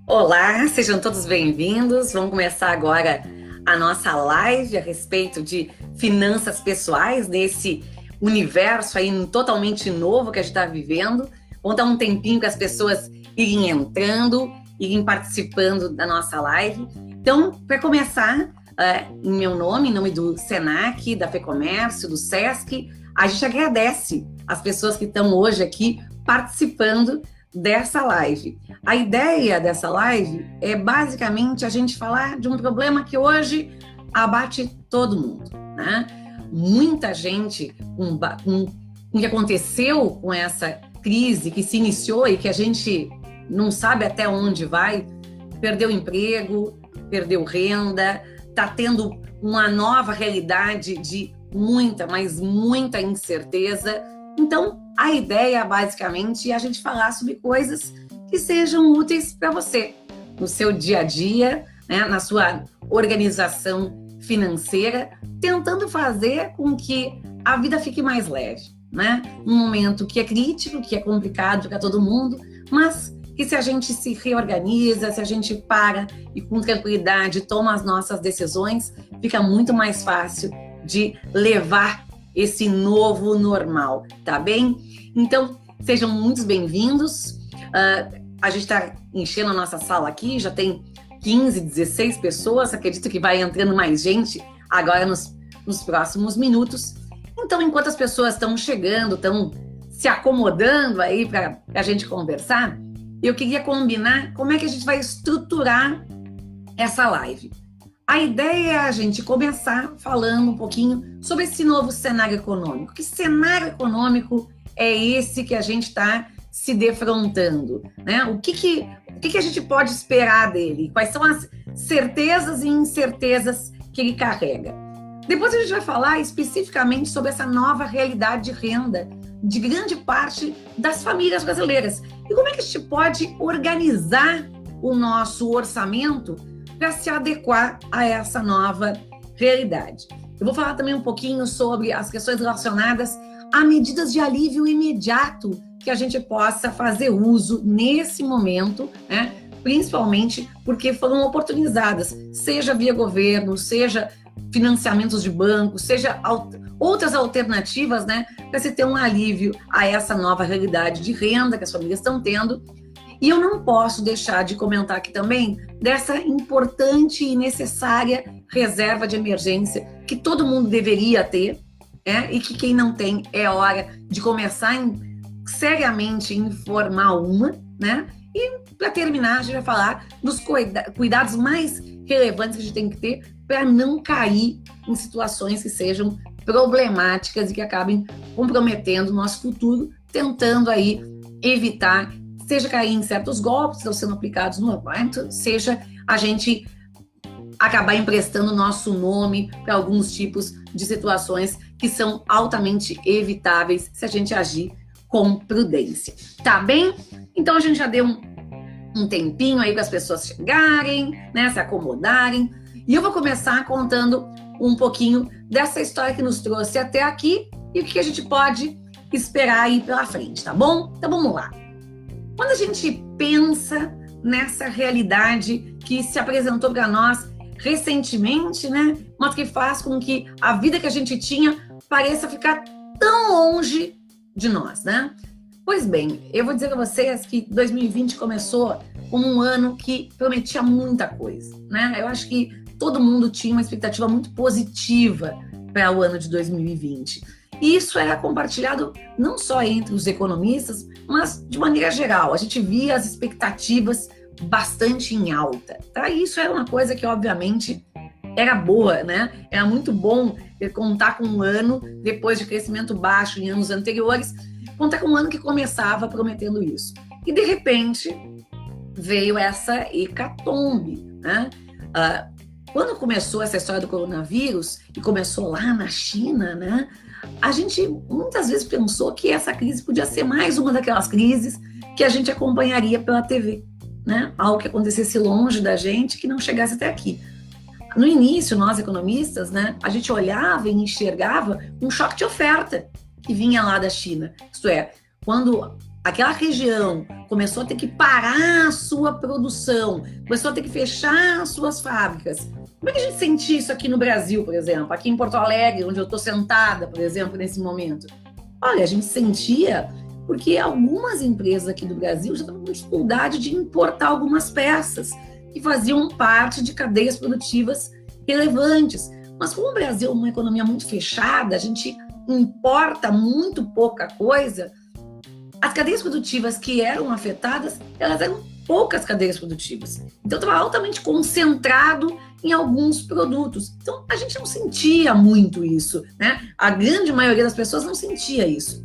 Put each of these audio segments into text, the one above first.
Olá, sejam todos bem-vindos. Vamos começar agora a nossa live a respeito de finanças pessoais, nesse universo aí totalmente novo que a gente está vivendo. Vamos dar um tempinho para as pessoas irem entrando, irem participando da nossa live. Então, para começar, em meu nome, em nome do Senac, da FEComércio, do Sesc, a gente agradece as pessoas que estão hoje aqui participando dessa live. A ideia dessa live é basicamente a gente falar de um problema que hoje abate todo mundo, né? Muita gente com o que aconteceu com essa crise que se iniciou e que a gente não sabe até onde vai, perdeu emprego, perdeu renda, está tendo uma nova realidade de muita, mas muita incerteza. Então, a ideia, basicamente, é a gente falar sobre coisas que sejam úteis para você, no seu dia a dia, né, na sua organização financeira, tentando fazer com que a vida fique mais leve, né? Num momento que é crítico, que é complicado para todo mundo, mas que se a gente se reorganiza, se a gente para e com tranquilidade toma as nossas decisões, fica muito mais fácil de levar esse novo normal, tá bem? Então, sejam muito bem-vindos. A gente está enchendo a nossa sala aqui, já tem 15, 16 pessoas, acredito que vai entrando mais gente agora nos próximos minutos. Então, enquanto as pessoas estão chegando, estão se acomodando aí para a gente conversar, eu queria combinar como é que a gente vai estruturar essa live. A ideia é a gente começar falando um pouquinho sobre esse novo cenário econômico. Que cenário econômico é esse que a gente está se defrontando, né? O que a gente pode esperar dele? Quais são as certezas e incertezas que ele carrega? Depois a gente vai falar especificamente sobre essa nova realidade de renda de grande parte das famílias brasileiras. E como é que a gente pode organizar o nosso orçamento para se adequar a essa nova realidade. Eu vou falar também um pouquinho sobre as questões relacionadas a medidas de alívio imediato que a gente possa fazer uso nesse momento, né? Principalmente porque foram oportunizadas, seja via governo, seja financiamentos de banco, seja outras alternativas, né? Para se ter um alívio a essa nova realidade de renda que as famílias estão tendo. E eu não posso deixar de comentar aqui também dessa importante e necessária reserva de emergência que todo mundo deveria ter, né? E que quem não tem é hora de começar seriamente em formar uma, né? E para terminar, a gente vai falar dos cuidados mais relevantes que a gente tem que ter para não cair em situações que sejam problemáticas e que acabem comprometendo o nosso futuro, tentando aí evitar seja cair em certos golpes que estão sendo aplicados no banco, seja a gente acabar emprestando nosso nome para alguns tipos de situações que são altamente evitáveis se a gente agir com prudência. Tá bem? Então a gente já deu um tempinho aí para as pessoas chegarem, né, se acomodarem. E eu vou começar contando um pouquinho dessa história que nos trouxe até aqui e o que a gente pode esperar aí pela frente, tá bom? Então vamos lá. Quando a gente pensa nessa realidade que se apresentou para nós recentemente, né, mas que faz com que a vida que a gente tinha pareça ficar tão longe de nós, né? Pois bem, eu vou dizer para vocês que 2020 começou como um ano que prometia muita coisa, né? Eu acho que todo mundo tinha uma expectativa muito positiva para o ano de 2020. E isso era compartilhado não só entre os economistas, mas de maneira geral. A gente via as expectativas bastante em alta. Tá? E isso era uma coisa que, obviamente, era boa, né? Era muito bom contar com um ano, depois de crescimento baixo em anos anteriores, contar com um ano que começava prometendo isso. E, de repente, veio essa hecatombe, né? Quando começou essa história do coronavírus, e começou lá na China, né? A gente muitas vezes pensou que essa crise podia ser mais uma daquelas crises que a gente acompanharia pela TV, né? Algo que acontecesse longe da gente, que não chegasse até aqui. No início, nós economistas, né, a gente olhava e enxergava um choque de oferta. que vinha lá da China. Isto é, quando aquela região começou a ter que parar a sua produção, começou a ter que fechar as suas fábricas. Como é que a gente sentia isso aqui no Brasil, por exemplo? Aqui em Porto Alegre, onde eu estou sentada, por exemplo, nesse momento. Olha, a gente sentia porque algumas empresas aqui do Brasil já estavam com dificuldade de importar algumas peças que faziam parte de cadeias produtivas relevantes. Mas como o Brasil é uma economia muito fechada, a gente importa muito pouca coisa, as cadeias produtivas que eram afetadas, elas eram poucas cadeias produtivas. Então, estava altamente concentrado em alguns produtos. Então, a gente não sentia muito isso, né? A grande maioria das pessoas não sentia isso.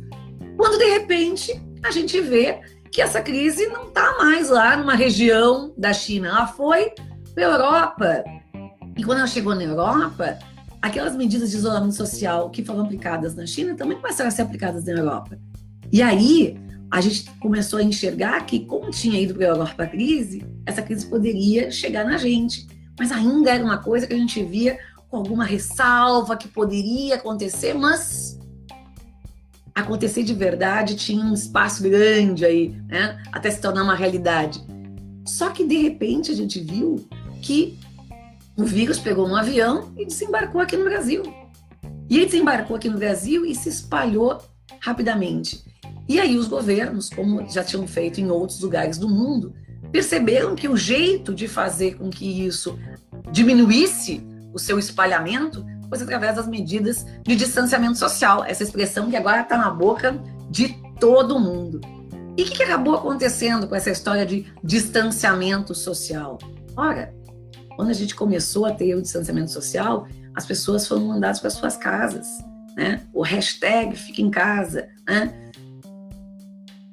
Quando, de repente, a gente vê que essa crise não está mais lá numa região da China, ela foi para a Europa. E quando ela chegou na Europa, aquelas medidas de isolamento social que foram aplicadas na China também começaram a ser aplicadas na Europa. E aí, a gente começou a enxergar que, como tinha ido para a Europa a crise, essa crise poderia chegar na gente. Mas ainda era uma coisa que a gente via com alguma ressalva que poderia acontecer, mas acontecer de verdade tinha um espaço grande aí, né? Até se tornar uma realidade. Só que, de repente, a gente viu que o vírus pegou um avião e desembarcou aqui no Brasil. E ele desembarcou aqui no Brasil e se espalhou rapidamente. E aí os governos, como já tinham feito em outros lugares do mundo, perceberam que o jeito de fazer com que isso diminuísse o seu espalhamento fosse através das medidas de distanciamento social, essa expressão que agora está na boca de todo mundo. E o que acabou acontecendo com essa história de distanciamento social? Ora, quando a gente começou a ter o distanciamento social, as pessoas foram mandadas para suas casas, né? O hashtag fica em casa, né?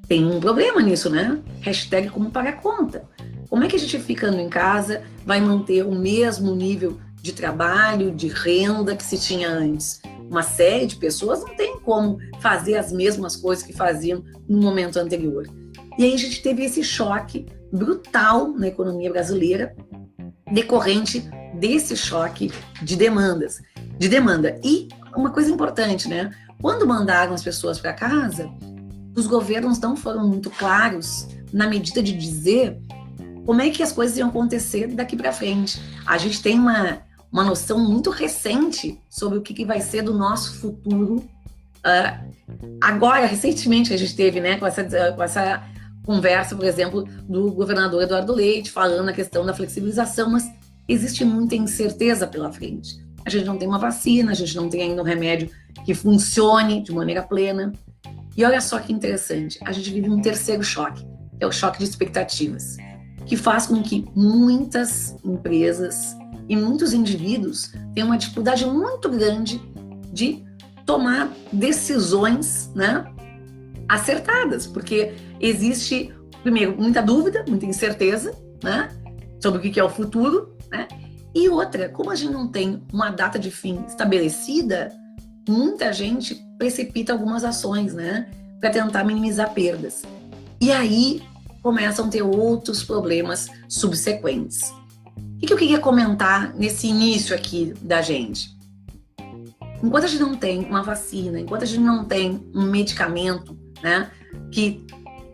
Tem um problema nisso, né? Hashtag como pagar conta. Como é que a gente ficando em casa vai manter o mesmo nível de trabalho, de renda que se tinha antes? Uma série de pessoas não tem como fazer as mesmas coisas que faziam no momento anterior. E aí a gente teve esse choque brutal na economia brasileira, decorrente desse choque de demanda. E uma coisa importante, né? Quando mandaram as pessoas para casa, os governos não foram muito claros na medida de dizer como é que as coisas iam acontecer daqui para frente. A gente tem uma noção muito recente sobre o que vai ser do nosso futuro. Agora, recentemente, a gente teve, né, com essa conversa, por exemplo, do governador Eduardo Leite, falando a questão da flexibilização, mas existe muita incerteza pela frente. A gente não tem uma vacina, a gente não tem ainda um remédio que funcione de maneira plena. E olha só que interessante, a gente vive um terceiro choque, que é o choque de expectativas, que faz com que muitas empresas e muitos indivíduos tenham uma dificuldade muito grande de tomar decisões, né, acertadas, porque existe, primeiro, muita dúvida, muita incerteza, né, sobre o que é o futuro, né, e outra, como a gente não tem uma data de fim estabelecida, muita gente precipita algumas ações, né, para tentar minimizar perdas. E aí começam a ter outros problemas subsequentes. O que eu queria comentar nesse início aqui da gente? Enquanto a gente não tem uma vacina, enquanto a gente não tem um medicamento, né, que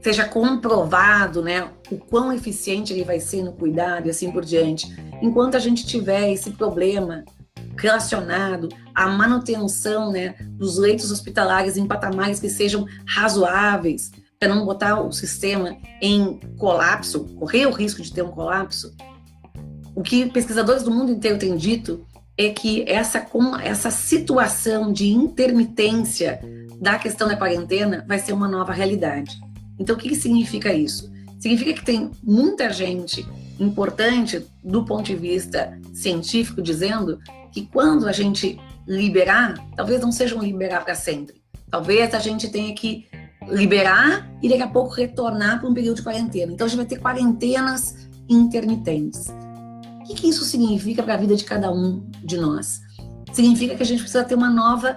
seja comprovado, né, o quão eficiente ele vai ser no cuidado e assim por diante, enquanto a gente tiver esse problema relacionado à manutenção, né, dos leitos hospitalares em patamares que sejam razoáveis, para não botar o sistema em colapso, correr o risco de ter um colapso, o que pesquisadores do mundo inteiro têm dito é que essa situação de intermitência da questão da quarentena vai ser uma nova realidade. Então, o que significa isso? Significa que tem muita gente importante do ponto de vista científico dizendo que quando a gente liberar, talvez não seja um liberar para sempre. Talvez a gente tenha que liberar e daqui a pouco retornar para um período de quarentena. Então, a gente vai ter quarentenas intermitentes. O que isso significa para a vida de cada um de nós? Significa que a gente precisa ter uma nova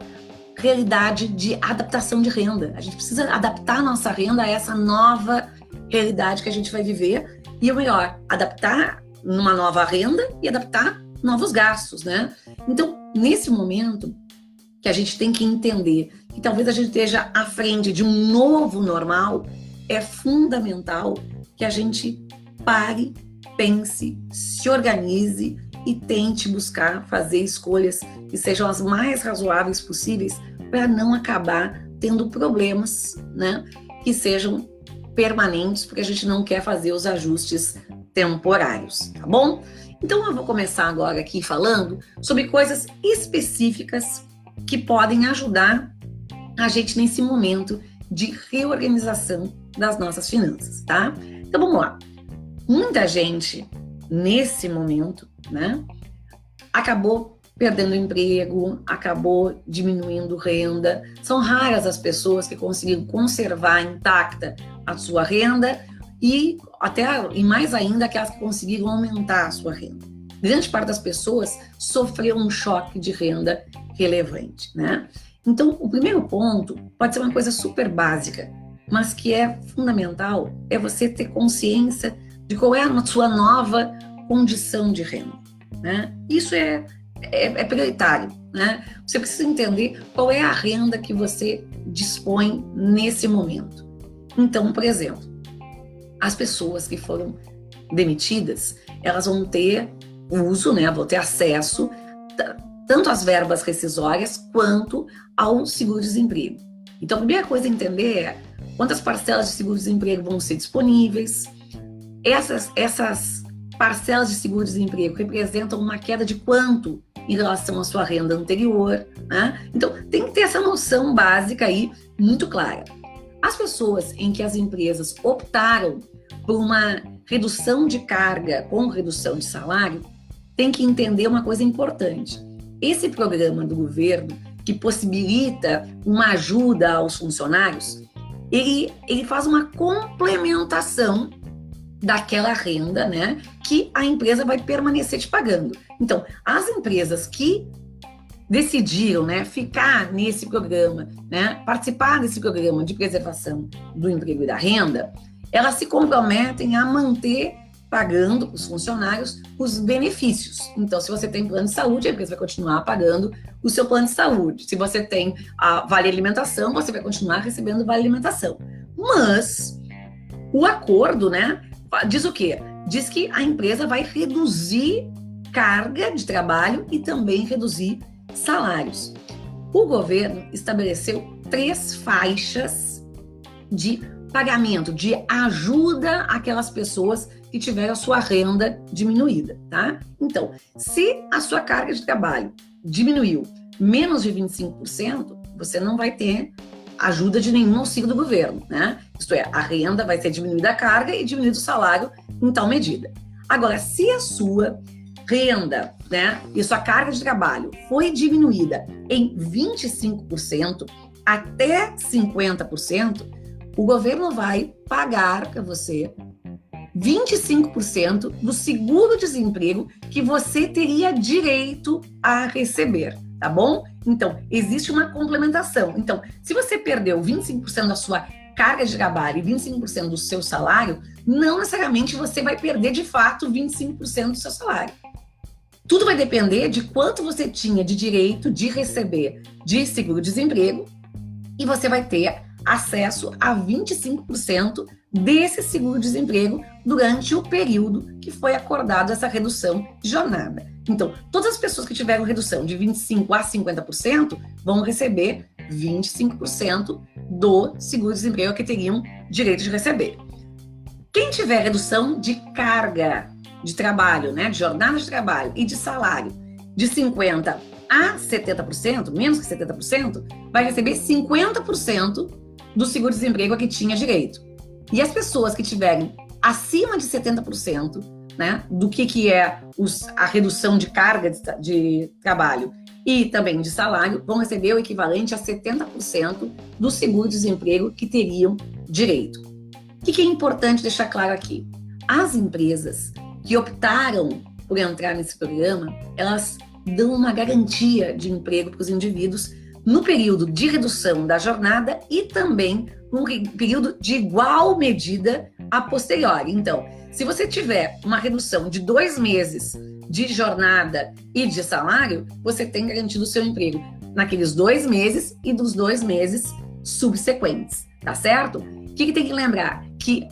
realidade de adaptação de renda. A gente precisa adaptar a nossa renda a essa nova realidade que a gente vai viver e, o melhor, adaptar numa nova renda e adaptar novos gastos, né? Então, nesse momento, que a gente tem que entender que talvez a gente esteja à frente de um novo normal, é fundamental que a gente pare, pense, se organize e tente buscar fazer escolhas que sejam as mais razoáveis possíveis para não acabar tendo problemas, né, que sejam permanentes, porque a gente não quer fazer os ajustes temporários, tá bom? Então eu vou começar agora aqui falando sobre coisas específicas que podem ajudar a gente nesse momento de reorganização das nossas finanças, tá? Então vamos lá. Muita gente nesse momento, né, acabou perdendo emprego, acabou diminuindo renda. São raras as pessoas que conseguiram conservar intacta a sua renda e mais ainda aquelas que conseguiram aumentar a sua renda. Grande parte das pessoas sofreu um choque de renda relevante, né? Então, o primeiro ponto pode ser uma coisa super básica, mas que é fundamental, é você ter consciência de qual é a sua nova condição de renda, né? Isso é prioritário, né? Você precisa entender qual é a renda que você dispõe nesse momento. Então, por exemplo, as pessoas que foram demitidas, elas vão ter uso, né? Vão ter acesso tanto às verbas rescisórias quanto ao seguro-desemprego. Então, a primeira coisa a entender é quantas parcelas de seguro-desemprego vão ser disponíveis. Essas parcelas de seguro-desemprego representam uma queda de quanto em relação à sua renda anterior, né? Então, tem que ter essa noção básica aí muito clara. As pessoas em que as empresas optaram por uma redução de carga com redução de salário, tem que entender uma coisa importante. Esse programa do governo, que possibilita uma ajuda aos funcionários, ele faz uma complementação daquela renda, né, que a empresa vai permanecer te pagando. Então, as empresas que decidiram, né, ficar nesse programa, né, participar desse programa de preservação do emprego e da renda, elas se comprometem a manter pagando para os funcionários os benefícios. Então, se você tem plano de saúde, a empresa vai continuar pagando o seu plano de saúde. Se você tem a Vale Alimentação, você vai continuar recebendo Vale Alimentação. Mas o acordo, né, diz o quê? Diz que a empresa vai reduzir carga de trabalho e também reduzir salários. O governo estabeleceu 3 faixas de pagamento, de ajuda àquelas pessoas que tiveram a sua renda diminuída, tá? Então, se a sua carga de trabalho diminuiu menos de 25%, você não vai ter ajuda de nenhum auxílio do governo, né? Isto é, a renda vai ser diminuída a carga e diminuído o salário em tal medida. Agora, se a sua renda, né, e sua carga de trabalho foi diminuída em 25% até 50%, o governo vai pagar para você 25% do seguro-desemprego que você teria direito a receber, tá bom? Então, existe uma complementação. Então, se você perdeu 25% da sua carga de trabalho e 25% do seu salário, não necessariamente você vai perder, de fato, 25% do seu salário. Tudo vai depender de quanto você tinha de direito de receber de seguro-desemprego e você vai ter acesso a 25% desse seguro-desemprego durante o período que foi acordado essa redução de jornada. Então, todas as pessoas que tiveram redução de 25% a 50% vão receber 25% do seguro-desemprego que teriam direito de receber. Quem tiver redução de carga de trabalho, né, de jornada de trabalho e de salário de 50% a 70%, menos que 70%, vai receber 50% do seguro-desemprego a que tinha direito. E as pessoas que tiverem acima de 70%, né, do que é a redução de carga de trabalho e também de salário, vão receber o equivalente a 70% do seguro-desemprego que teriam direito. O que é importante deixar claro aqui? As empresas que optaram por entrar nesse programa, elas dão uma garantia de emprego para os indivíduos no período de redução da jornada e também num período de igual medida a posteriori. Então, se você tiver uma redução de 2 meses de jornada e de salário, você tem garantido o seu emprego. naqueles 2 meses e dos 2 meses subsequentes, tá certo? O que tem que lembrar? Que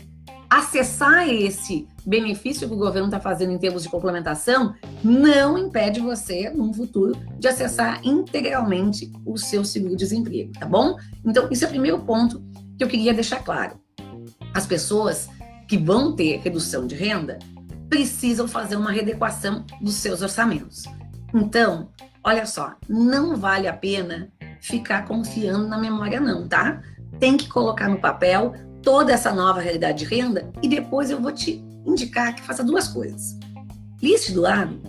acessar esse benefício que o governo está fazendo em termos de complementação não impede você, no futuro, de acessar integralmente o seu seguro-desemprego, tá bom? Então, esse é o primeiro ponto que eu queria deixar claro. As pessoas que vão ter redução de renda precisam fazer uma readequação dos seus orçamentos. Então, olha só, não vale a pena ficar confiando na memória não, tá? Tem que colocar no papel toda essa nova realidade de renda e depois eu vou te indicar que faça 2 coisas. Liste do lado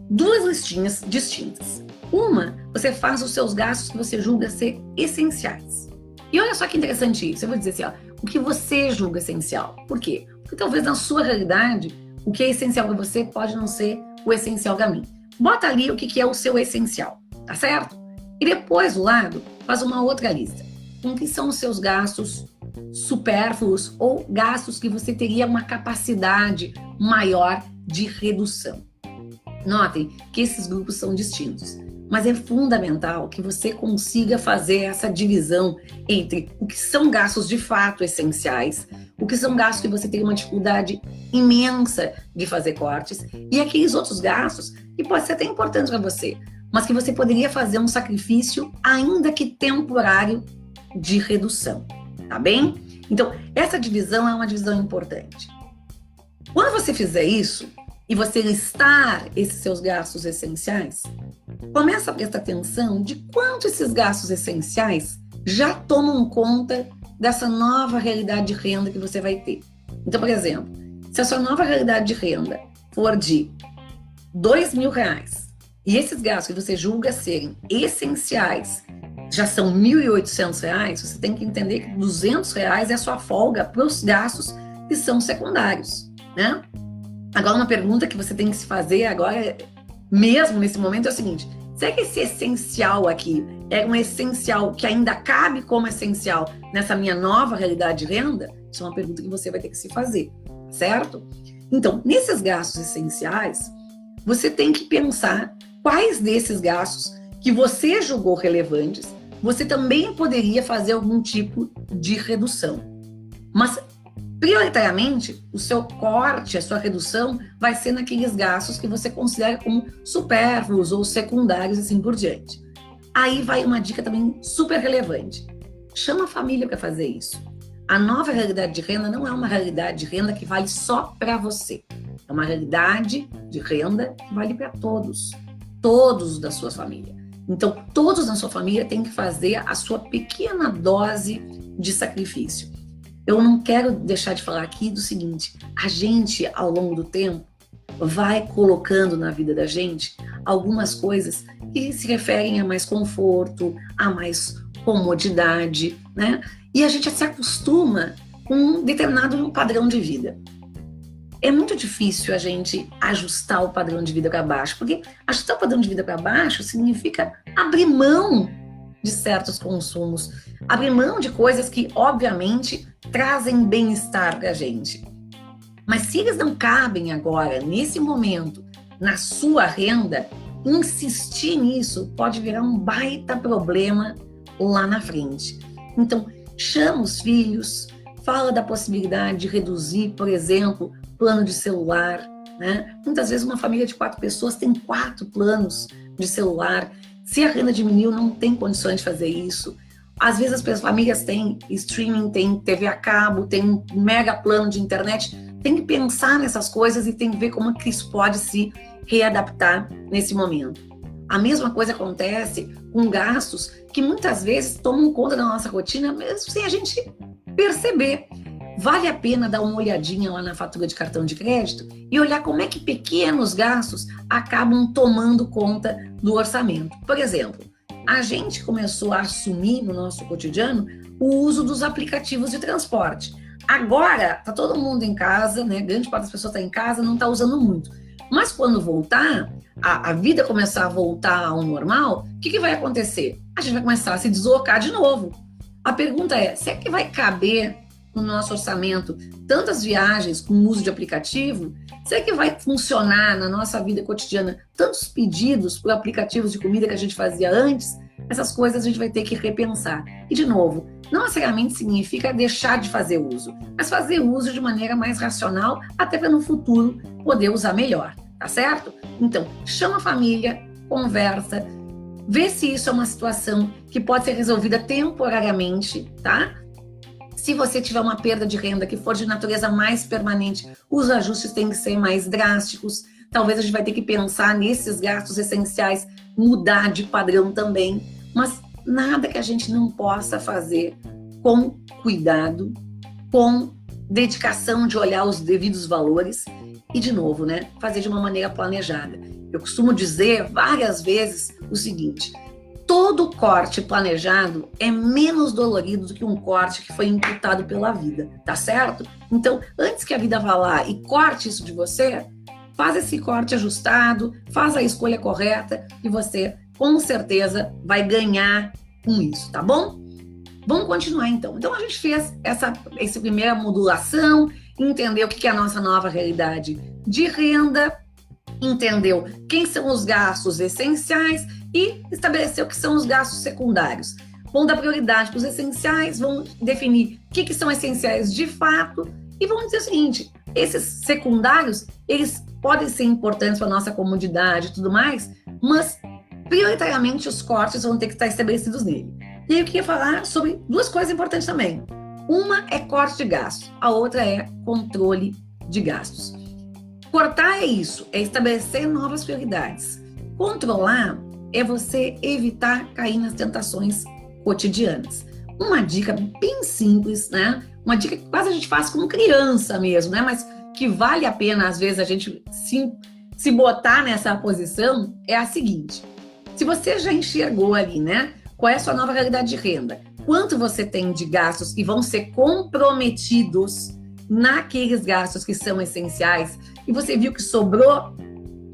2 listinhas distintas. Uma, você faz os seus gastos que você julga ser essenciais. E olha só que interessante isso. Eu vou dizer assim, ó, o que você julga essencial. Por quê? Porque talvez na sua realidade, o que é essencial para você pode não ser o essencial para mim. Bota ali o que é o seu essencial, tá certo? E depois do lado, faz uma outra lista. Com que são os seus gastos supérfluos ou gastos que você teria uma capacidade maior de redução. Notem que esses grupos são distintos, mas é fundamental que você consiga fazer essa divisão entre o que são gastos de fato essenciais, o que são gastos que você tem uma dificuldade imensa de fazer cortes, e aqueles outros gastos que podem ser até importantes para você, mas que você poderia fazer um sacrifício, ainda que temporário, de redução, tá bem? Então, essa divisão é uma divisão importante. Quando você fizer isso, e você listar esses seus gastos essenciais, começa a prestar atenção de quanto esses gastos essenciais já tomam conta dessa nova realidade de renda que você vai ter. Então, por exemplo, se a sua nova realidade de renda for de R$2.000, e esses gastos que você julga serem essenciais já são R$1.800, você tem que entender que R$200 é a sua folga para os gastos que são secundários, né? Agora, uma pergunta que você tem que se fazer agora, mesmo nesse momento, é o seguinte: será que esse essencial aqui é um essencial que ainda cabe como essencial nessa minha nova realidade de renda? Isso é uma pergunta que você vai ter que se fazer, certo? Então, nesses gastos essenciais, você tem que pensar quais desses gastos que você julgou relevantes, você também poderia fazer algum tipo de redução. Mas, prioritariamente, o seu corte, a sua redução, vai ser naqueles gastos que você considera como supérfluos ou secundários, assim por diante. Aí vai uma dica também super relevante. Chama a família para fazer isso. A nova realidade de renda não é uma realidade de renda que vale só para você. É uma realidade de renda que vale para todos. Todos da sua família. Então, todos na sua família têm que fazer a sua pequena dose de sacrifício. Eu não quero deixar de falar aqui do seguinte: a gente, ao longo do tempo, vai colocando na vida da gente algumas coisas que se referem a mais conforto, a mais comodidade, né? E a gente se acostuma com um determinado padrão de vida. É muito difícil a gente ajustar o padrão de vida para baixo, porque ajustar o padrão de vida para baixo significa abrir mão de certos consumos, abrir mão de coisas que, obviamente, trazem bem-estar para a gente. Mas se eles não cabem agora, nesse momento, na sua renda, insistir nisso pode virar um baita problema lá na frente. Então, chama os filhos, fala da possibilidade de reduzir, por exemplo, plano de celular, né? Muitas vezes uma família de 4 pessoas tem 4 planos de celular. Se a renda diminuiu, não tem condições de fazer isso. Às vezes as famílias têm streaming, tem TV a cabo, tem um mega plano de internet. Tem que pensar nessas coisas e tem que ver como que isso pode se readaptar nesse momento. A mesma coisa acontece com gastos que muitas vezes tomam conta da nossa rotina, mesmo sem a gente perceber. Vale a pena dar uma olhadinha lá na fatura de cartão de crédito e olhar como é que pequenos gastos acabam tomando conta do orçamento. Por exemplo, a gente começou a assumir no nosso cotidiano o uso dos aplicativos de transporte. Agora, tá todo mundo em casa, né? Grande parte das pessoas está em casa, não está usando muito. Mas quando voltar, a vida começar a voltar ao normal, o que vai acontecer? A gente vai começar a se deslocar de novo. A pergunta é, será que vai caber no nosso orçamento tantas viagens com uso de aplicativo? Será que vai funcionar na nossa vida cotidiana tantos pedidos por aplicativos de comida que a gente fazia antes? essas coisas a gente vai ter que repensar. E, de novo, não necessariamente significa deixar de fazer uso, mas fazer uso de maneira mais racional, até para no futuro poder usar melhor, tá certo? Então, chama a família, conversa, vê se isso é uma situação que pode ser resolvida temporariamente, tá? Se você tiver uma perda de renda que for de natureza mais permanente, os ajustes têm que ser mais drásticos. Talvez a gente vai ter que pensar nesses gastos essenciais, mudar de padrão também, mas nada que a gente não possa fazer com cuidado, com dedicação de olhar os devidos valores e, de novo, né, fazer de uma maneira planejada. Eu costumo dizer várias vezes o seguinte: todo corte planejado é menos dolorido do que um corte que foi imputado pela vida, tá certo? Então, antes que a vida vá lá e corte isso de você, faz esse corte ajustado, faz a escolha correta e você, com certeza, vai ganhar com isso, tá bom? Vamos continuar, então. Então, a gente fez essa primeira modulação, entendeu o que é a nossa nova realidade de renda, entendeu quem são os gastos essenciais e estabeleceu o que são os gastos secundários. Vão dar prioridade para os essenciais, vão definir o que são essenciais de fato e vão dizer o seguinte: esses secundários, eles podem ser importantes para a nossa comodidade e tudo mais, mas prioritariamente os cortes vão ter que estar estabelecidos nele. E aí eu queria falar sobre duas coisas importantes também. Uma é corte de gastos, a outra é controle de gastos. Cortar é isso, é estabelecer novas prioridades. Controlar é você evitar cair nas tentações cotidianas. Uma dica bem simples, né? Uma dica que quase a gente faz como criança mesmo, né? Mas que vale a pena, às vezes, a gente se botar nessa posição, é a seguinte: se você já enxergou ali, né? Qual é a sua nova realidade de renda? Quanto você tem de gastos que vão ser comprometidos naqueles gastos que são essenciais, e você viu que sobrou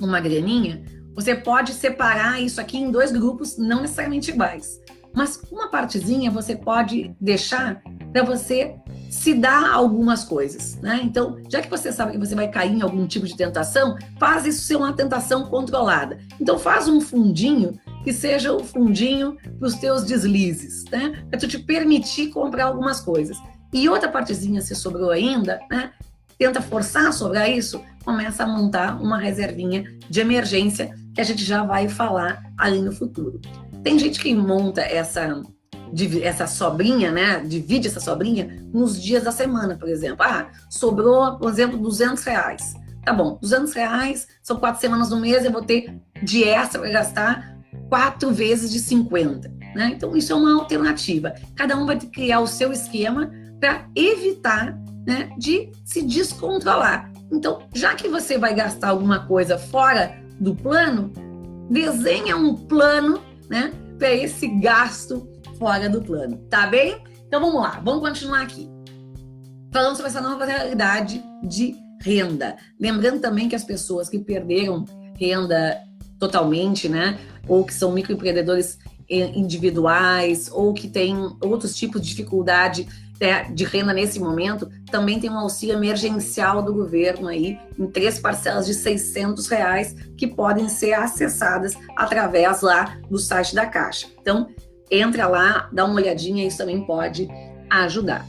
uma graninha, você pode separar isso aqui em dois grupos não necessariamente iguais. Mas uma partezinha você pode deixar para você se dar algumas coisas, né? Então, já que você sabe que você vai cair em algum tipo de tentação, faz isso ser uma tentação controlada. Então, faz um fundinho que seja o fundinho para os teus deslizes, né? Para tu te permitir comprar algumas coisas. E outra partezinha, se sobrou ainda, né? Tenta forçar a sobrar isso, começa a montar uma reservinha de emergência que a gente já vai falar ali no futuro. Tem gente que monta essa sobrinha, né? Divide essa sobrinha nos dias da semana, por exemplo. Ah, sobrou, por exemplo, R$200. Tá bom, R$200, são 4 semanas no mês, eu vou ter de extra para gastar 4 vezes de 50, né? Então, isso é uma alternativa. Cada um vai ter que criar o seu esquema para evitar, né, de se descontrolar. Então, já que você vai gastar alguma coisa fora do plano, desenha um plano, né, para esse gasto fora do plano, tá bem? Então vamos lá, vamos continuar aqui. Falando sobre essa nova realidade de renda. Lembrando também que as pessoas que perderam renda totalmente, né, ou que são microempreendedores individuais, ou que têm outros tipos de dificuldade de renda nesse momento, também tem um auxílio emergencial do governo aí, em 3 parcelas de R$600, que podem ser acessadas através lá do site da Caixa. Então, entra lá, dá uma olhadinha, isso também pode ajudar.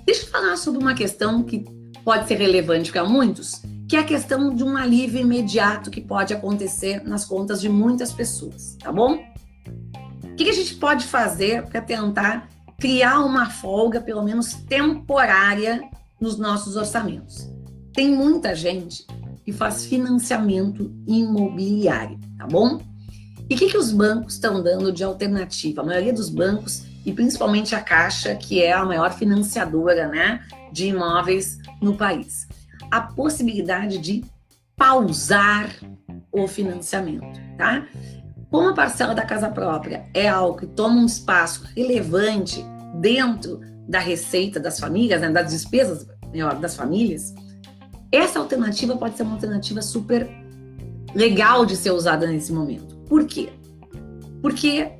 Deixa eu falar sobre uma questão que pode ser relevante para muitos, que é a questão de um alívio imediato que pode acontecer nas contas de muitas pessoas, tá bom? O que a gente pode fazer para tentar criar uma folga, pelo menos temporária, nos nossos orçamentos? Tem muita gente que faz financiamento imobiliário, tá bom? E o que os bancos estão dando de alternativa? A maioria dos bancos, e principalmente a Caixa, que é a maior financiadora, né, de imóveis no país, a possibilidade de pausar o financiamento, tá? Como a parcela da casa própria é algo que toma um espaço relevante dentro da receita das famílias, né, das despesas das famílias, essa alternativa pode ser uma alternativa super legal de ser usada nesse momento. Por quê? Porque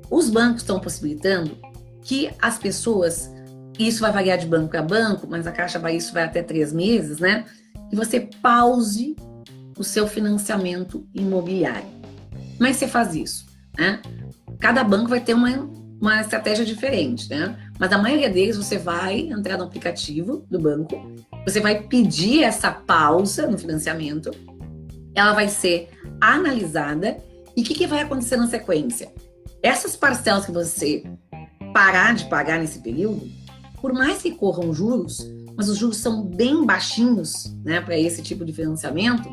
os bancos estão possibilitando que as pessoas, e isso vai variar de banco a banco, mas a Caixa isso vai até 3 meses, né? Que você pause o seu financiamento imobiliário. Como é que você faz isso, né? cada banco vai ter uma estratégia diferente, né? Mas a maioria deles você vai entrar no aplicativo do banco, você vai pedir essa pausa no financiamento, ela vai ser analisada e o que vai acontecer na sequência? Essas parcelas que você parar de pagar nesse período, por mais que corram juros, mas os juros são bem baixinhos, né, para esse tipo de financiamento,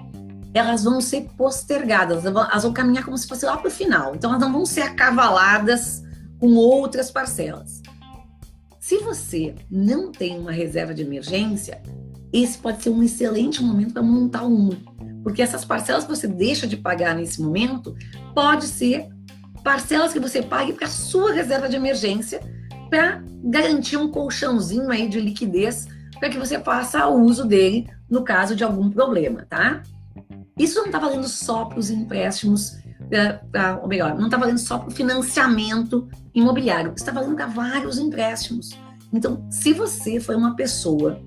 elas vão ser postergadas, elas vão caminhar como se fosse lá para o final. Então, elas não vão ser acavaladas com outras parcelas. Se você não tem uma reserva de emergência, esse pode ser um excelente momento para montar uma. Porque essas parcelas que você deixa de pagar nesse momento, pode ser parcelas que você pague para a sua reserva de emergência, para garantir um colchãozinho aí de liquidez, para que você faça uso dele no caso de algum problema, tá? Isso não está valendo só para os empréstimos, ou melhor, não está valendo só para o financiamento imobiliário, está valendo para vários empréstimos. Então, se você foi uma pessoa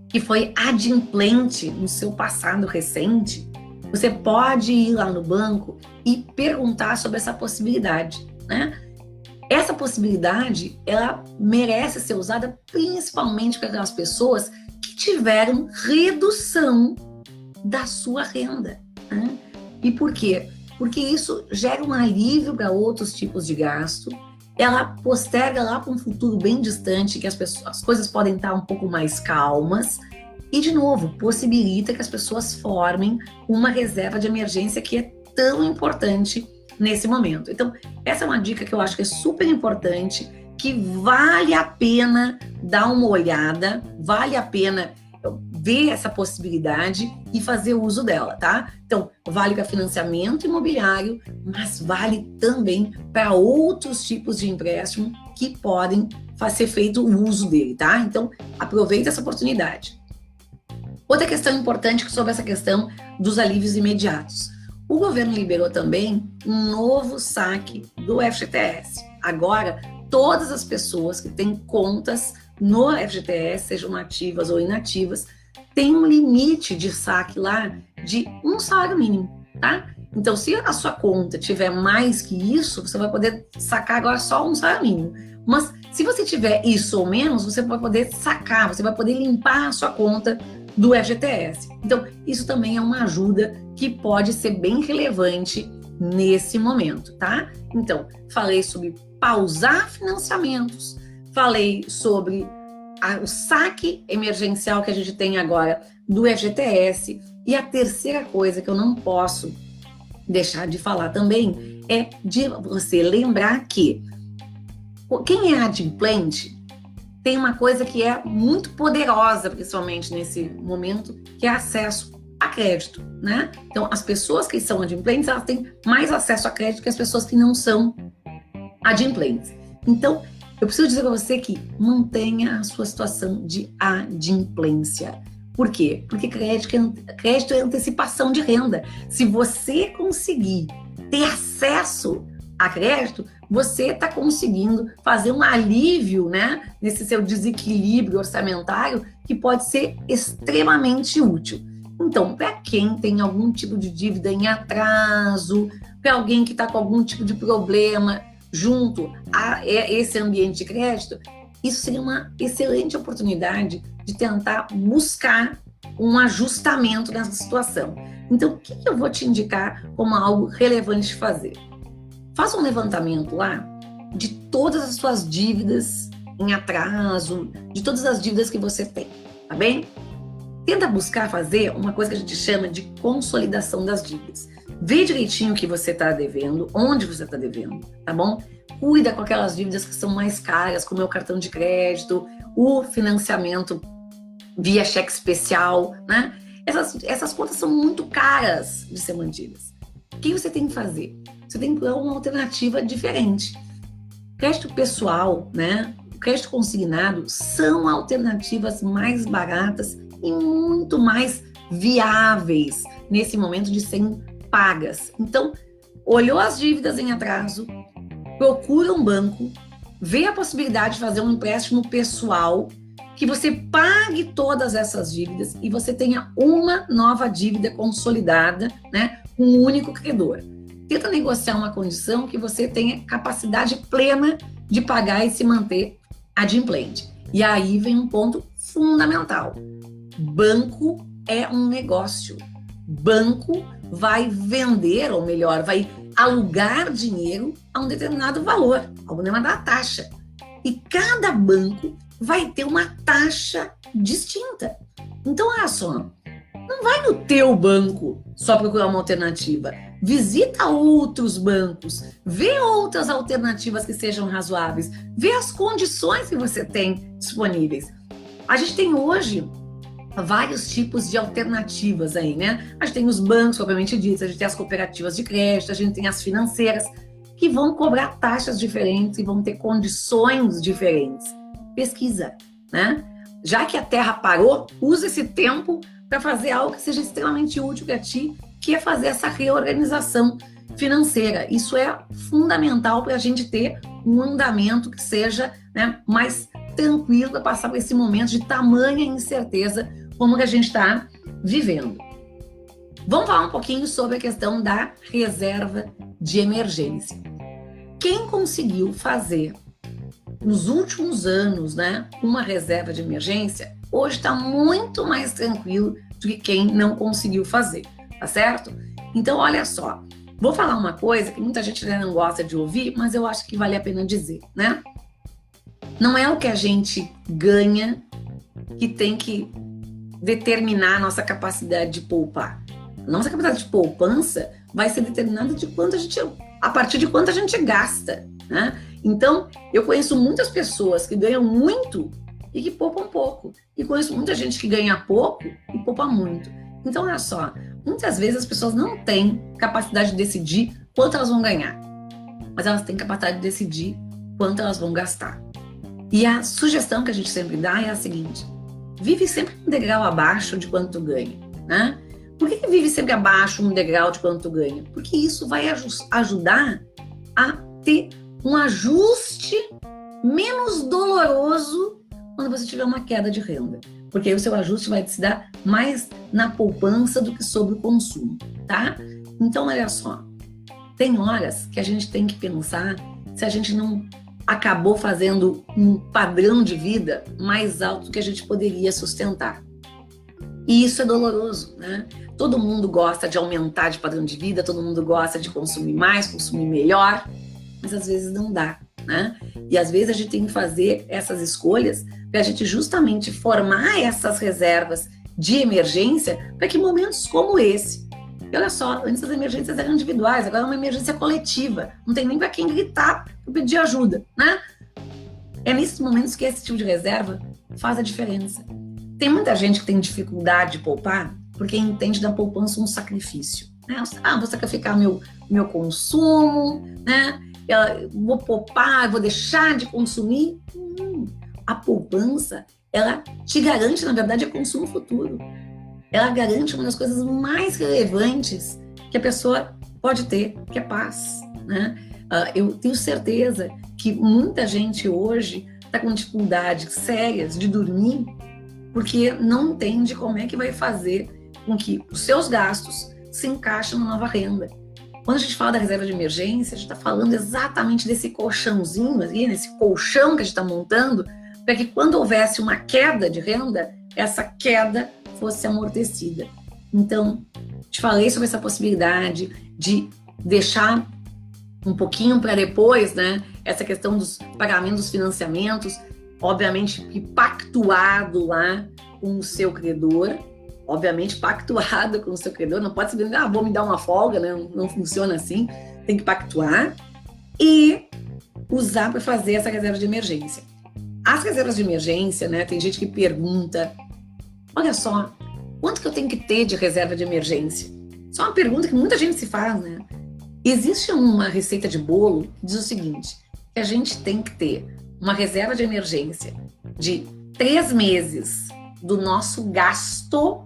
que foi adimplente no seu passado recente, você pode ir lá no banco e perguntar sobre essa possibilidade, né? Essa possibilidade, ela merece ser usada principalmente para aquelas pessoas que tiveram redução da sua renda, né? E por quê? Porque isso gera um alívio para outros tipos de gasto, ela posterga lá para um futuro bem distante, que as coisas podem estar um pouco mais calmas, e, de novo, possibilita que as pessoas formem uma reserva de emergência que é tão importante nesse momento. Então, essa é uma dica que eu acho que é super importante, que vale a pena dar uma olhada, vale a pena ver essa possibilidade e fazer uso dela, tá? Então, vale para financiamento imobiliário, mas vale também para outros tipos de empréstimo que podem ser feito o uso dele, tá? Então, aproveita essa oportunidade. Outra questão importante sobre essa questão dos alívios imediatos. O governo liberou também um novo saque do FGTS. Agora, todas as pessoas que têm contas no FGTS, sejam ativas ou inativas, têm um limite de saque lá de um salário mínimo, tá? Então, se a sua conta tiver mais que isso, você vai poder sacar agora só um salário mínimo. Mas, se você tiver isso ou menos, você vai poder sacar, você vai poder limpar a sua conta do FGTS. Então, isso também é uma ajuda que pode ser bem relevante nesse momento, tá? Então, falei sobre pausar financiamentos, falei sobre o saque emergencial que a gente tem agora do FGTS, e a terceira coisa que eu não posso deixar de falar também é de você lembrar que quem é adimplente tem uma coisa que é muito poderosa, principalmente nesse momento, que é acesso a crédito, né? Então, as pessoas que são adimplentes, elas têm mais acesso a crédito que as pessoas que não são adimplentes. Então, eu preciso dizer para você que mantenha a sua situação de adimplência. Por quê? Porque crédito é antecipação de renda. Se você conseguir ter acesso a crédito, você está conseguindo fazer um alívio, né, nesse seu desequilíbrio orçamentário, que pode ser extremamente útil. Então, para quem tem algum tipo de dívida em atraso, para alguém que está com algum tipo de problema junto a esse ambiente de crédito, isso seria uma excelente oportunidade de tentar buscar um ajustamento nessa situação. Então, o que eu vou te indicar como algo relevante de fazer? Faça um levantamento lá de todas as suas dívidas em atraso, de todas as dívidas que você tem, tá bem? Tenta buscar fazer uma coisa que a gente chama de consolidação das dívidas. Vê direitinho o que você está devendo, onde você está devendo, tá bom? Cuida com aquelas dívidas que são mais caras, como é o cartão de crédito, o financiamento via cheque especial, né? Essas contas são muito caras de ser mantidas. O que você tem que fazer? Você tem que procurar uma alternativa diferente. Crédito pessoal, né? Crédito consignado são alternativas mais baratas e muito mais viáveis nesse momento de serem pagas. Então, olhou as dívidas em atraso, procura um banco, vê a possibilidade de fazer um empréstimo pessoal, que você pague todas essas dívidas e você tenha uma nova dívida consolidada, né, com um único credor. tenta negociar uma condição que você tenha capacidade plena de pagar e se manter adimplente. E aí vem um ponto fundamental. Banco é um negócio. Banco vai vender, ou melhor, vai alugar dinheiro a um determinado valor, a uma determinada taxa. E cada banco vai ter uma taxa distinta. Então, olha só, não vai no teu banco só procurar uma alternativa. Visita outros bancos, vê outras alternativas que sejam razoáveis, vê as condições que você tem disponíveis. A gente tem hoje vários tipos de alternativas aí, né? A gente tem os bancos, propriamente dito, a gente tem as cooperativas de crédito, a gente tem as financeiras, que vão cobrar taxas diferentes e vão ter condições diferentes. Pesquisa, né? Já que a Terra parou, usa esse tempo para fazer algo que seja extremamente útil para ti, que é fazer essa reorganização financeira. Isso é fundamental para a gente ter um andamento que seja, né, mais tranquilo para passar por esse momento de tamanha incerteza como que a gente está vivendo. Vamos falar um pouquinho sobre a questão da reserva de emergência. Quem conseguiu fazer nos últimos anos, né, uma reserva de emergência, hoje está muito mais tranquilo do que quem não conseguiu fazer, tá certo? Então, olha só, vou falar uma coisa que muita gente não gosta de ouvir, mas eu acho que vale a pena dizer, né? Não é o que a gente ganha que tem que determinar a nossa capacidade de poupar. A nossa capacidade de poupança vai ser determinada a partir de quanto a gente gasta, né? Então, eu conheço muitas pessoas que ganham muito e que poupam pouco. E conheço muita gente que ganha pouco e poupa muito. Então, olha só, muitas vezes as pessoas não têm capacidade de decidir quanto elas vão ganhar, mas elas têm capacidade de decidir quanto elas vão gastar. E a sugestão que a gente sempre dá é a seguinte: vive sempre um degrau abaixo de quanto tu ganha, né? Por que vive sempre abaixo um degrau de quanto tu ganha? Porque isso vai ajudar a ter um ajuste menos doloroso quando você tiver uma queda de renda. Porque aí o seu ajuste vai se dar mais na poupança do que sobre o consumo, tá? Então, olha só, tem horas que a gente tem que pensar se a gente não acabou fazendo um padrão de vida mais alto do que a gente poderia sustentar. E isso é doloroso, né? Todo mundo gosta de aumentar de padrão de vida, todo mundo gosta de consumir mais, consumir melhor, mas às vezes não dá, né? E às vezes a gente tem que fazer essas escolhas para a gente justamente formar essas reservas de emergência para que momentos como esse, e olha só, antes as emergências eram individuais, agora é uma emergência coletiva, não tem nem para quem gritar para pedir ajuda, né? É nesses momentos que esse tipo de reserva faz a diferença. Tem muita gente que tem dificuldade de poupar porque entende da poupança um sacrifício, né? Vou sacrificar meu consumo, né? Eu vou poupar, vou deixar de consumir. A poupança, ela te garante, na verdade, consumo futuro. Ela garante uma das coisas mais relevantes que a pessoa pode ter, que é paz, né? Eu tenho certeza que muita gente hoje está com dificuldades sérias de dormir porque não entende como é que vai fazer com que os seus gastos se encaixem na nova renda. Quando a gente fala da reserva de emergência, a gente está falando exatamente desse colchãozinho ali, nesse colchão que a gente está montando, para que quando houvesse uma queda de renda, essa queda fosse amortecida. Então, te falei sobre essa possibilidade de deixar um pouquinho para depois, né? Essa questão dos pagamentos dos financiamentos, obviamente pactuado lá com o seu credor, não pode ser, vou me dar uma folga, né? Não funciona assim, tem que pactuar e usar para fazer essa reserva de emergência. As reservas de emergência, né? Tem gente que pergunta, olha só, quanto que eu tenho que ter de reserva de emergência? Isso é uma pergunta que muita gente se faz, né? Existe uma receita de bolo que diz o seguinte, que a gente tem que ter uma reserva de emergência de 3 meses do nosso gasto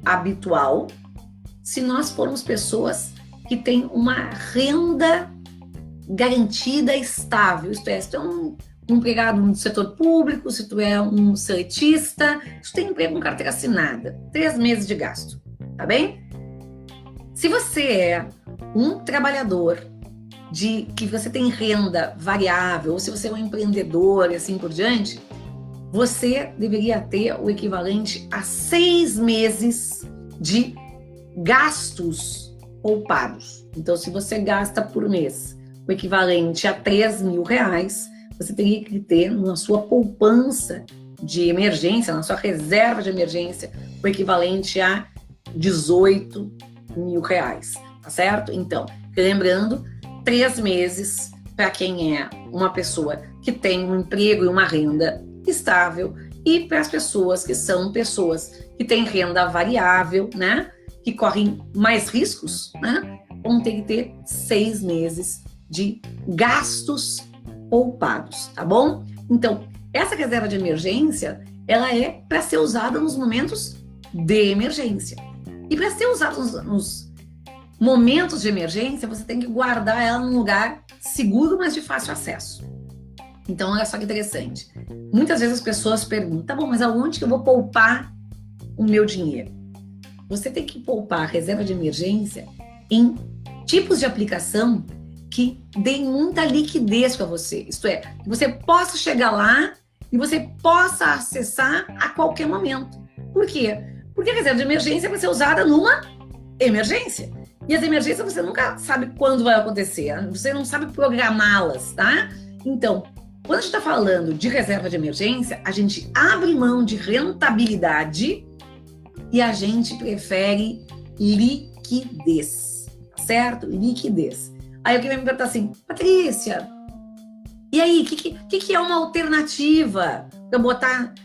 habitual, se nós formos pessoas que têm uma renda garantida estável, isto é, se tu é um empregado no setor público, se tu é um seletista, se tu tem emprego com carteira assinada, 3 meses de gasto, tá bem? Se você é um trabalhador que você tem renda variável, ou se você é um empreendedor e assim por diante, você deveria ter o equivalente a 6 meses de gastos poupados. Então, se você gasta por mês o equivalente a R$3.000, você teria que ter na sua poupança de emergência, na sua reserva de emergência, o equivalente a R$18.000, tá certo? Então, lembrando, 3 meses para quem é uma pessoa que tem um emprego e uma renda estável, e para as pessoas que são pessoas que têm renda variável, né? Que correm mais riscos, né? Vão ter que ter 6 meses de gastos poupados, tá bom? Então, essa reserva de emergência, ela é para ser usada nos momentos de emergência. E para ser usada nos momentos de emergência, você tem que guardar ela num lugar seguro, mas de fácil acesso. Então, olha só que interessante. Muitas vezes as pessoas perguntam, tá bom, mas aonde que eu vou poupar o meu dinheiro? Você tem que poupar a reserva de emergência em tipos de aplicação que deem muita liquidez para você. Isto é, que você possa chegar lá e você possa acessar a qualquer momento. Por quê? Porque a reserva de emergência vai ser usada numa emergência. E as emergências você nunca sabe quando vai acontecer, você não sabe programá-las, tá? Então, quando a gente está falando de reserva de emergência, a gente abre mão de rentabilidade e a gente prefere liquidez, certo? Liquidez. Aí alguém vai me perguntar assim, Patrícia, e aí, o que é uma alternativa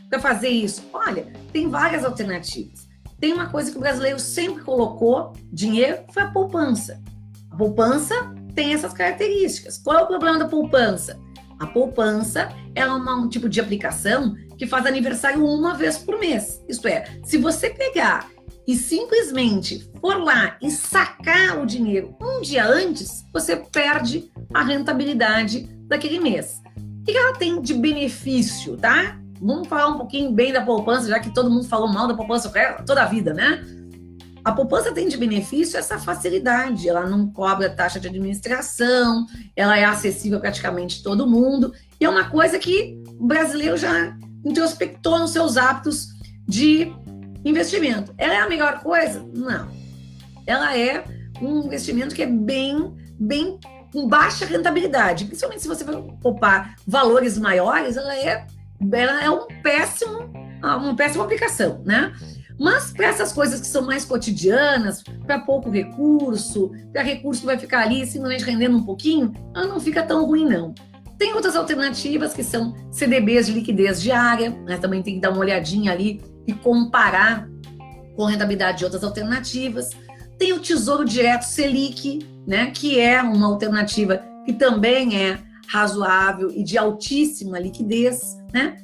para fazer isso? Olha, tem várias alternativas. Tem uma coisa que o brasileiro sempre colocou dinheiro, foi a poupança. A poupança tem essas características. Qual é o problema da poupança? A poupança é um tipo de aplicação que faz aniversário uma vez por mês. Isto é, se você pegar e simplesmente for lá e sacar o dinheiro um dia antes, você perde a rentabilidade daquele mês. O que ela tem de benefício, tá? Vamos falar um pouquinho bem da poupança, já que todo mundo falou mal da poupança toda a vida, né? A poupança tem de benefício essa facilidade, ela não cobra taxa de administração, ela é acessível a praticamente todo mundo, e é uma coisa que o brasileiro já introspectou nos seus hábitos de investimento. Ela é a melhor coisa? Não. Ela é um investimento que é bem com baixa rentabilidade, principalmente se você vai poupar valores maiores, ela é uma péssima aplicação, né? Mas para essas coisas que são mais cotidianas, para pouco recurso, para recurso que vai ficar ali simplesmente rendendo um pouquinho, ela não fica tão ruim, não. Tem outras alternativas que são CDBs de liquidez diária, né? Também tem que dar uma olhadinha ali e comparar com a rentabilidade de outras alternativas. Tem o Tesouro Direto Selic, né? Que é uma alternativa que também é razoável e de altíssima liquidez, né?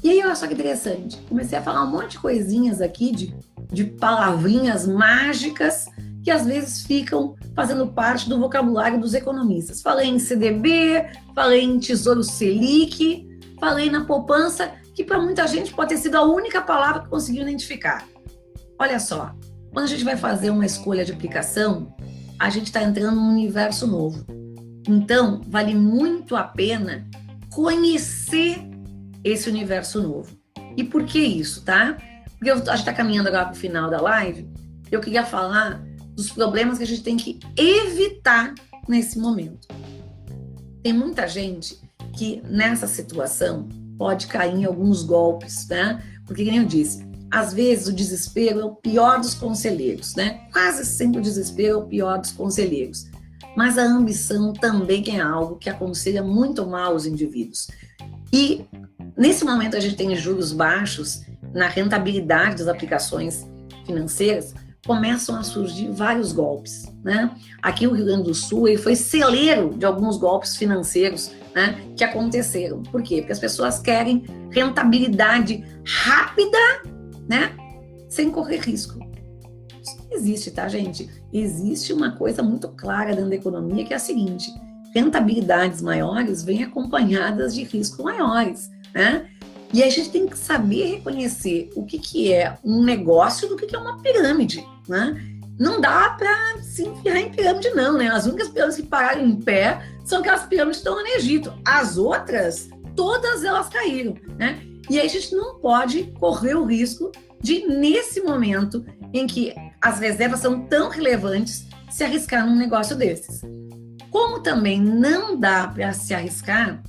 E aí, olha só que interessante, comecei a falar um monte de coisinhas aqui, de palavrinhas mágicas que às vezes ficam fazendo parte do vocabulário dos economistas. Falei em CDB, falei em Tesouro Selic, falei na poupança, que para muita gente pode ter sido a única palavra que conseguiu identificar. Olha só, quando a gente vai fazer uma escolha de aplicação, a gente está entrando num universo novo. Então, vale muito a pena conhecer esse universo novo. E por que isso, tá? Porque a gente está caminhando agora para o final da live, eu queria falar dos problemas que a gente tem que evitar nesse momento. Tem muita gente que nessa situação pode cair em alguns golpes, né? Porque, como eu disse, às vezes o desespero é o pior dos conselheiros, né? Quase sempre o desespero é o pior dos conselheiros. Mas a ambição também é algo que aconselha muito mal os indivíduos. E nesse momento a gente tem juros baixos, na rentabilidade das aplicações financeiras, começam a surgir vários golpes, né? Aqui o Rio Grande do Sul ele foi celeiro de alguns golpes financeiros, né, que aconteceram. Por quê? Porque as pessoas querem rentabilidade rápida, né, sem correr risco. Isso não existe, tá, gente? Existe uma coisa muito clara dentro da economia que é a seguinte: rentabilidades maiores vêm acompanhadas de riscos maiores, né? E a gente tem que saber reconhecer o que é um negócio do que é uma pirâmide, né? não dá para se enfiar em pirâmide não, né? As únicas pirâmides que pararam em pé são aquelas pirâmides que estão no Egito. As outras, todas elas caíram, né? E aí a gente não pode correr o risco de, nesse momento em que as reservas são tão relevantes, se arriscar num negócio desses. Como também não dá para se arriscar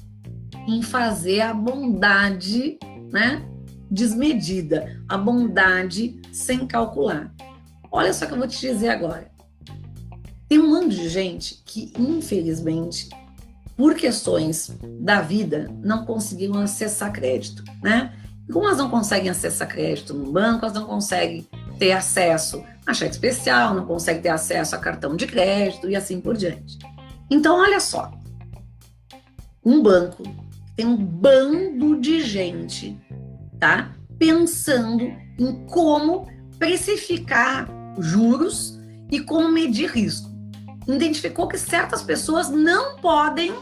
em fazer a bondade, né, desmedida, a bondade sem calcular. Olha só o que eu vou te dizer agora. Tem um monte de gente que, infelizmente, por questões da vida, não conseguiram acessar crédito, né? E como elas não conseguem acessar crédito no banco, elas não conseguem ter acesso a cheque especial, não conseguem ter acesso a cartão de crédito e assim por diante. Então, olha só. Um banco tem um bando de gente, tá? Pensando em como precificar juros e como medir risco. Identificou que certas pessoas não podem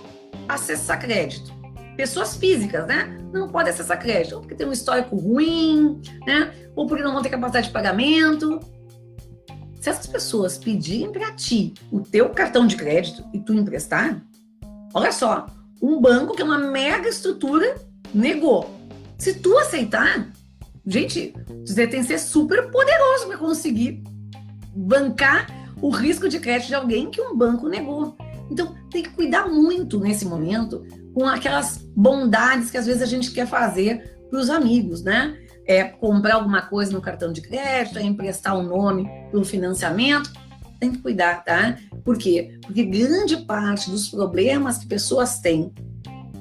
acessar crédito. Pessoas físicas, né? Não podem acessar crédito, ou porque tem um histórico ruim, né? Ou porque não vão ter capacidade de pagamento. Se essas pessoas pedirem para ti o teu cartão de crédito e tu emprestar, olha só, um banco que é uma mega estrutura negou. Se tu aceitar, gente, você tem que ser super poderoso para conseguir bancar o risco de crédito de alguém que um banco negou. Então, tem que cuidar muito nesse momento com aquelas bondades que às vezes a gente quer fazer para os amigos, né? É comprar alguma coisa no cartão de crédito, é emprestar o nome para um financiamento. Tem que cuidar, tá? Por quê? Porque grande parte dos problemas que pessoas têm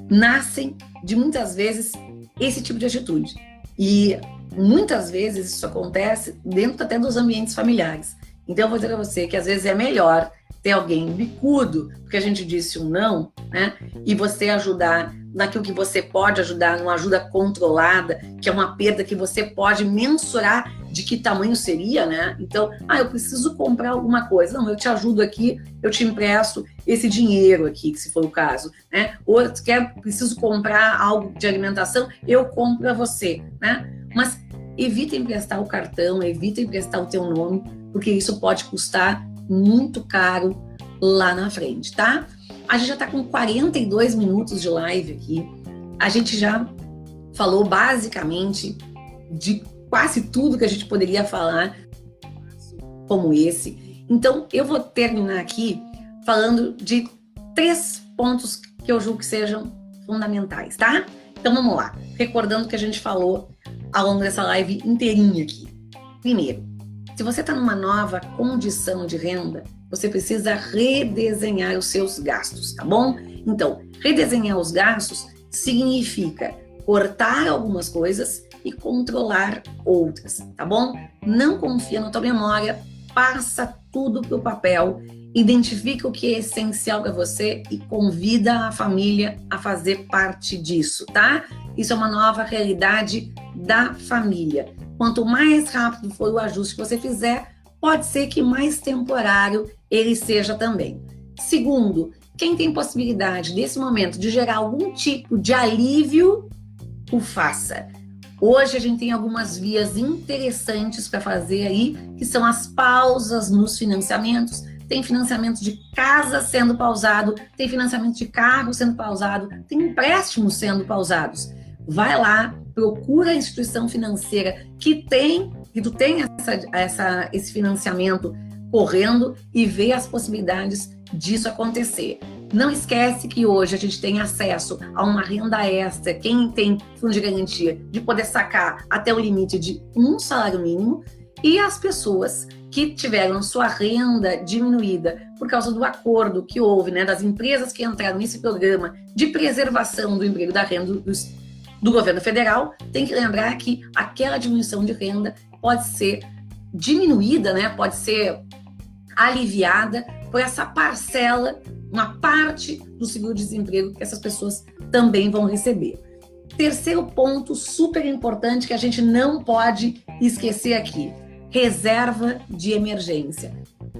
nascem de, muitas vezes, esse tipo de atitude. E muitas vezes isso acontece dentro até dos ambientes familiares. Então, eu vou dizer para você que às vezes é melhor ter alguém bicudo, porque a gente disse um não, né? E você ajudar naquilo que você pode ajudar, numa ajuda controlada, que é uma perda que você pode mensurar de que tamanho seria, né? Então, eu preciso comprar alguma coisa. Não, eu te ajudo aqui, eu te empresto esse dinheiro aqui, se for o caso, né? Ou preciso comprar algo de alimentação, eu compro para você, né? Mas evita emprestar o cartão, evita emprestar o teu nome, porque isso pode custar muito caro lá na frente, tá? A gente já tá com 42 minutos de live aqui. A gente já falou basicamente de quase tudo que a gente poderia falar como esse. Então, eu vou terminar aqui falando de 3 pontos que eu julgo que sejam fundamentais, tá? Então, vamos lá. Recordando o que a gente falou ao longo dessa live inteirinha aqui. Primeiro, se você está numa nova condição de renda, você precisa redesenhar os seus gastos, tá bom? Então, redesenhar os gastos significa cortar algumas coisas e controlar outras, tá bom? Não confia na tua memória, passa tudo pro papel, identifica o que é essencial para você e convida a família a fazer parte disso, tá? Isso é uma nova realidade da família. Quanto mais rápido for o ajuste que você fizer, pode ser que mais temporário ele seja também. Segundo, quem tem possibilidade nesse momento de gerar algum tipo de alívio, o faça. Hoje a gente tem algumas vias interessantes para fazer aí, que são as pausas nos financiamentos. Tem financiamento de casa sendo pausado, tem financiamento de carro sendo pausado, tem empréstimos sendo pausados. Vai lá, procura a instituição financeira que tu tem esse financiamento correndo e vê as possibilidades disso acontecer. Não esquece que hoje a gente tem acesso a uma renda extra, quem tem fundo de garantia, de poder sacar até o limite de um salário mínimo, e as pessoas que tiveram sua renda diminuída por causa do acordo que houve, né, das empresas que entraram nesse programa de preservação do emprego da renda do governo federal, tem que lembrar que aquela diminuição de renda pode ser diminuída, né, pode ser aliviada por essa parcela, uma parte do seguro-desemprego que essas pessoas também vão receber. Terceiro ponto super importante que a gente não pode esquecer aqui, reserva de emergência.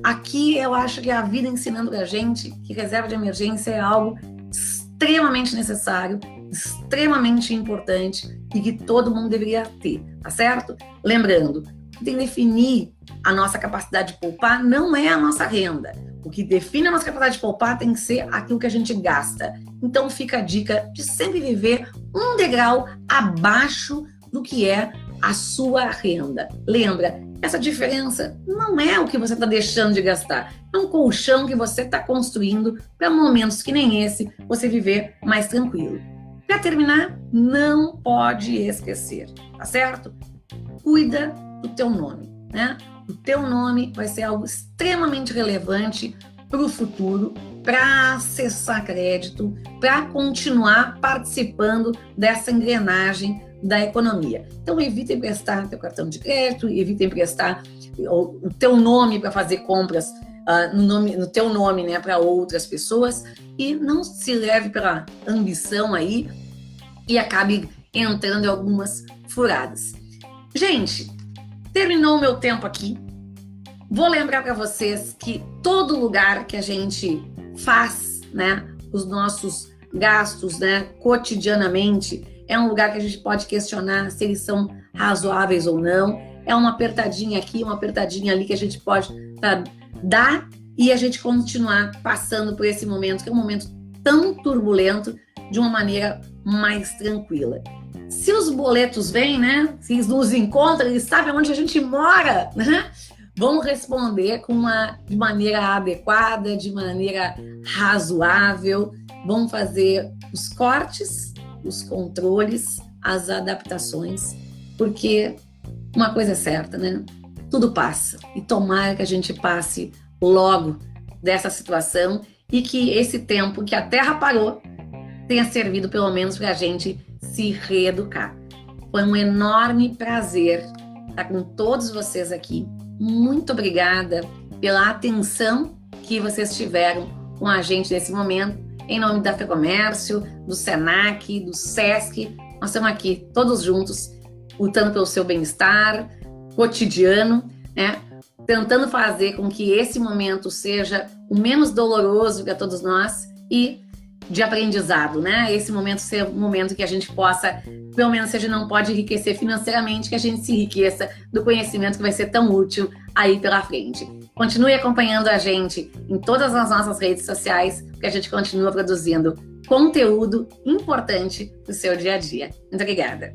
Aqui eu acho que a vida ensinando pra gente que reserva de emergência é algo extremamente necessário, extremamente importante e que todo mundo deveria ter, tá certo? Lembrando que tem que definir a nossa capacidade de poupar não é a nossa renda. O que define a nossa capacidade de poupar tem que ser aquilo que a gente gasta. Então fica a dica de sempre viver um degrau abaixo do que é a sua renda. Lembra, essa diferença não é o que você está deixando de gastar, é um colchão que você está construindo para momentos que nem esse você viver mais tranquilo. Para terminar, não pode esquecer, tá certo? Cuida do teu nome, né? O teu nome vai ser algo extremamente relevante para o futuro, para acessar crédito, para continuar participando dessa engrenagem da economia. Então, evita emprestar teu cartão de crédito, evita emprestar o teu nome para fazer compras no teu nome, né, para outras pessoas, e não se leve pela ambição aí e acabe entrando em algumas furadas. Gente, terminou o meu tempo aqui. Vou lembrar para vocês que todo lugar que a gente faz, né, os nossos gastos, né, cotidianamente, é um lugar que a gente pode questionar se eles são razoáveis ou não. É uma apertadinha aqui, uma apertadinha ali que a gente pode dar e a gente continuar passando por esse momento, que é um momento tão turbulento, de uma maneira mais tranquila. Se os boletos vêm, né? Se eles nos encontram, eles sabem onde a gente mora, né? Vamos responder de maneira adequada, de maneira razoável. Vamos fazer os cortes, os controles, as adaptações, porque uma coisa é certa, né? Tudo passa. E tomara que a gente passe logo dessa situação e que esse tempo que a Terra parou tenha servido pelo menos para a gente se reeducar. Foi um enorme prazer estar com todos vocês aqui. Muito obrigada pela atenção que vocês tiveram com a gente nesse momento. Em nome da FEComércio, do SENAC, do SESC, nós estamos aqui todos juntos, lutando pelo seu bem-estar cotidiano, né? Tentando fazer com que esse momento seja o menos doloroso para todos nós e de aprendizado, né? Esse momento ser um momento que a gente possa, pelo menos se a gente não pode enriquecer financeiramente, que a gente se enriqueça do conhecimento que vai ser tão útil aí pela frente. Continue acompanhando a gente em todas as nossas redes sociais, porque a gente continua produzindo conteúdo importante para o seu dia a dia. Muito obrigada!